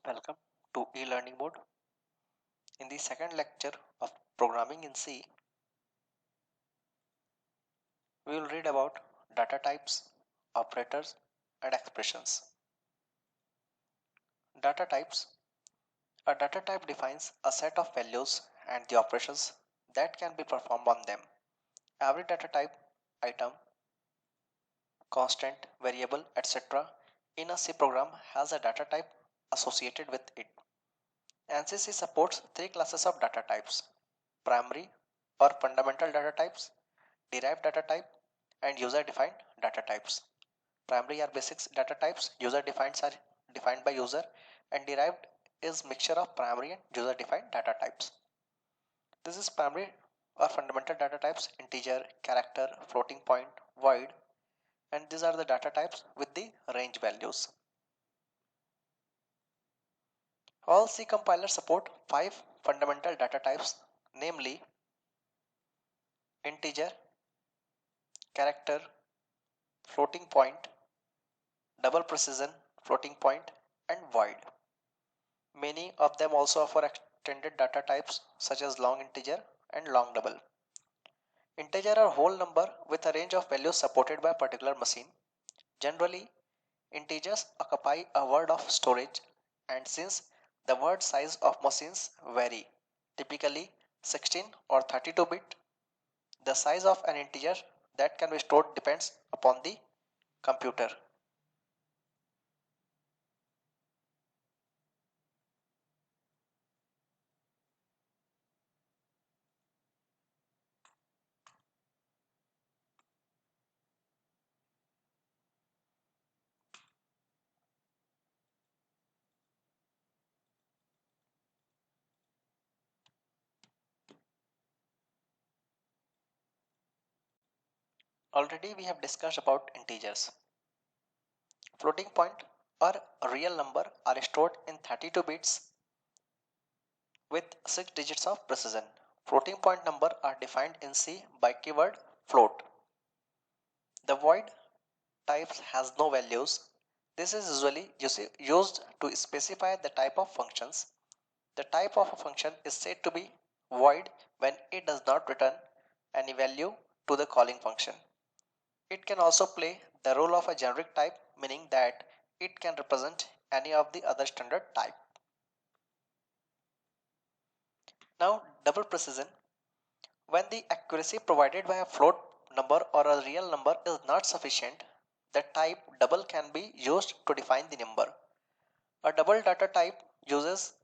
Welcome to e-learning mode. In the second lecture of programming in C, we will read about data types, operators, and expressions. Data types. A data type defines a set of values and the operations that can be performed on them. Every data type, item, constant, variable, etc. in a C program has a data type associated with it. ANSYS supports three classes of data types: primary or fundamental data types, derived data type, and user-defined data types. Primary are basic data types, user-defined are defined by user, and derived is mixture of primary and user-defined data types. This is primary or fundamental data types: integer, character, floating point, void, and these are the data types with the range values. All C compilers support 5 fundamental data types, namely integer, character, floating point, double precision, floating point, and void. Many of them also offer extended data types such as long integer and long double. Integer are whole number with a range of values supported by a particular machine. Generally, integers occupy a word of storage, and since the word size of machines vary, typically 16 or 32-bit, the size of an integer that can be stored depends upon the computer. Already we have discussed about integers. Floating point or real number are stored in 32 bits with 6 digits of precision. Floating point number are defined in C by keyword float. The void types has no values. This is usually used to specify the type of functions. The type of a function is said to be void when it does not return any value to the calling function. It can also play the role of a generic type, meaning that it can represent any of the other standard type. Now, double precision. When the accuracy provided by a float number or a real number is not sufficient, the type double can be used to define the number. A double data type uses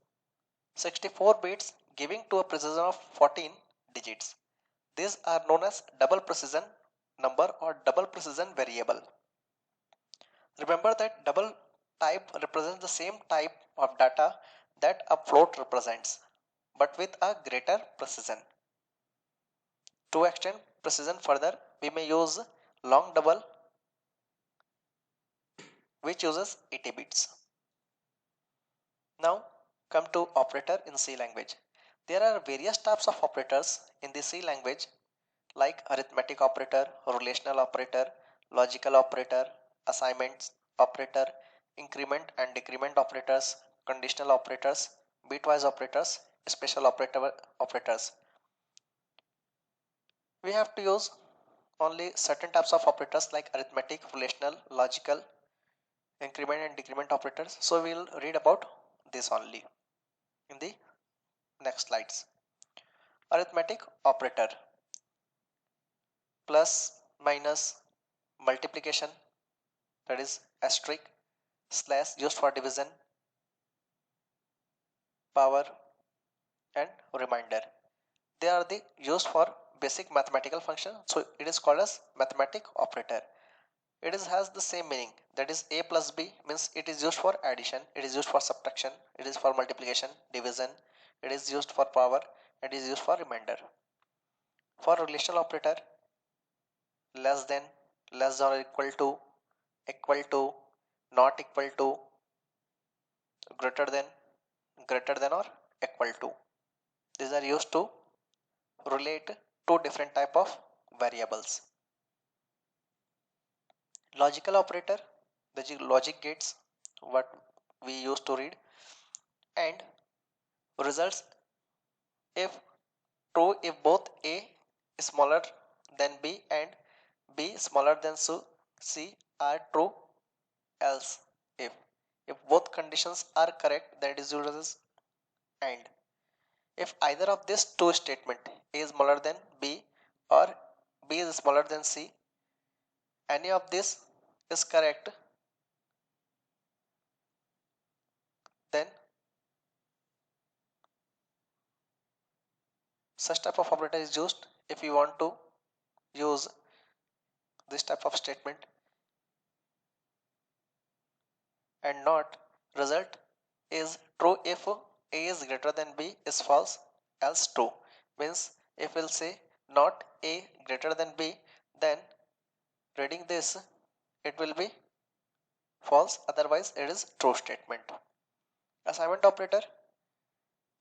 64 bits, giving to a precision of 14 digits. These are known as double precision number or double precision variable. Remember that double type represents the same type of data that a float represents, but with a greater precision. To extend precision further, we may use long double, which uses 80 bits. Now come to operator in C language. There are various types of operators in the C language like arithmetic operator, relational operator, logical operator, assignments operator, increment and decrement operators, conditional operators, bitwise operators, special operators. We have to use only certain types of operators like arithmetic, relational, logical, increment and decrement operators. So we will read about this only in the next slides. Arithmetic operator: plus, minus, multiplication, that is asterisk, slash used for division, power, and remainder. They are the used for basic mathematical function, so it is called as mathematic operator. It has the same meaning, that is a plus b means it is used for addition, it is used for subtraction, it is for multiplication, division, it is used for power, it is used for remainder. For relational operator, less than, less than or equal to, not equal to, greater than or equal to. These are used to relate two different type of variables. Logical operator, the logic gates, what we used to read. and results if true if both A is smaller than B and B smaller than C are true, else if both conditions are correct, then it is used as AND. If either of these two statements A is smaller than B or B is smaller than C, any of this is correct, then such type of operator is used. If you want to use this type of statement and not, result is true if A is greater than B is false, else true. Means if we'll say not A greater than B, then reading this it will be false, otherwise it is true statement. Assignment operator,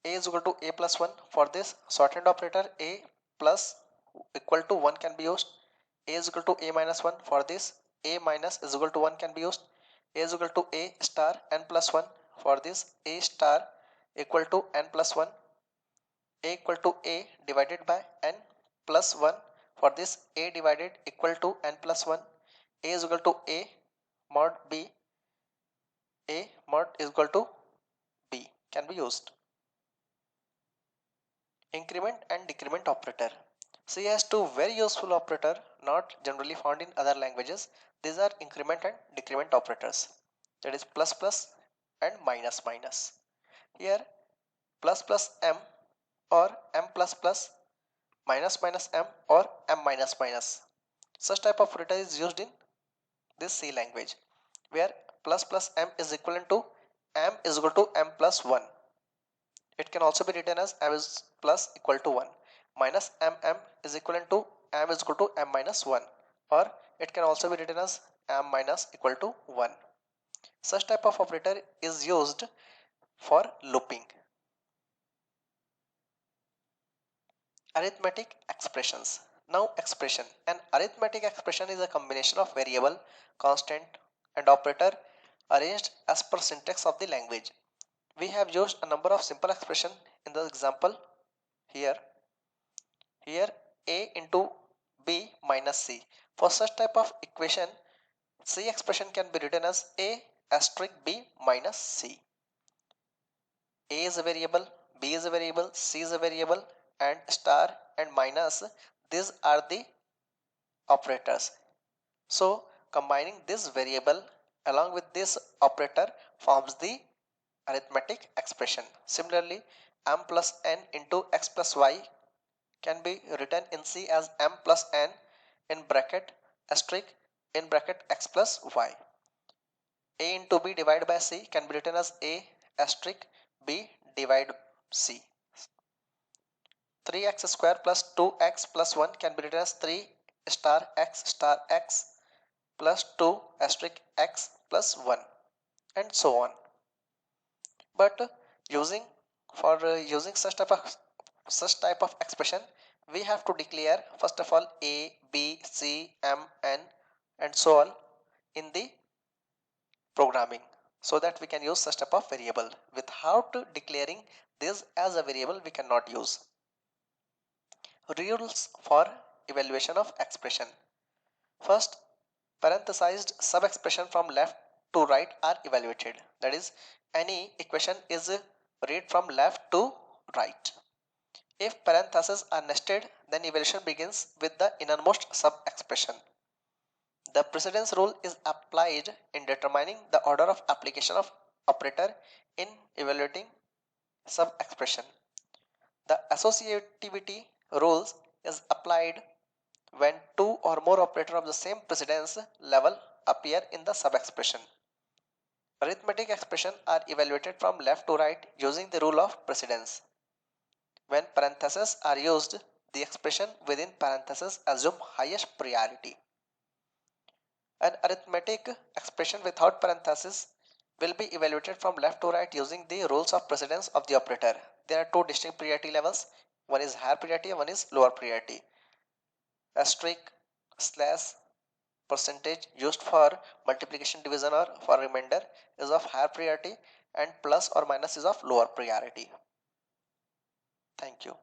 A is equal to A plus 1. For this shorthand operator, A plus equal to 1 can be used. A is equal to A minus 1. For this A minus is equal to 1 can be used. A is equal to A star n plus 1. For this A star equal to n plus 1. A equal to A divided by n plus 1. For this A divided equal to n plus 1. A is equal to A mod B. A mod is equal to B can be used. Increment and decrement operator. C has two very useful operator not generally found in other languages. These are increment and decrement operators. That is plus plus and minus minus. Here plus plus m or m plus plus, minus minus m or m minus minus. Such type of operator is used in this C language, where plus plus m is equivalent to m is equal to m plus 1. It can also be written as m is plus equal to 1. Minus mm is equivalent to m is equal to m minus 1, or it can also be written as m minus equal to 1. Such type of operator is used for looping. Arithmetic expressions. Now expression. An arithmetic expression is a combination of variable, constant and operator arranged as per syntax of the language. We have used a number of simple expression in the example here. Here A into B minus C. For such type of equation, C expression can be written as A asterisk B minus C. A is a variable, B is a variable, C is a variable, and star and minus, these are the operators. So combining this variable along with this operator forms the arithmetic expression. Similarly, m plus n into x plus y can be written in C as m plus n in bracket asterisk in bracket x plus y. A into B divided by C can be written as A asterisk B divided C. 3x square plus 2x plus 1 can be written as 3 star x plus 2 asterisk x plus 1, and so on. But using such type of expression, we have to declare first of all A, B, C, M, N and so on in the programming, so that we can use such type of variable. Without declaring this as a variable, we cannot use. Rules for evaluation of expression. First, parenthesized sub-expression from left to right are evaluated. That is, any equation is read from left to right. If parentheses are nested, then evaluation begins with the innermost sub-expression. The precedence rule is applied in determining the order of application of operator in evaluating sub-expression. The associativity rules is applied when two or more operators of the same precedence level appear in the sub-expression. Arithmetic expressions are evaluated from left to right using the rule of precedence. When parentheses are used, the expression within parentheses assume highest priority. An arithmetic expression without parentheses will be evaluated from left to right using the rules of precedence of the operator. There are two distinct priority levels. One is higher priority and one is lower priority. Asterisk, slash, percentage used for multiplication, division or for remainder is of higher priority, and plus or minus is of lower priority. Thank you.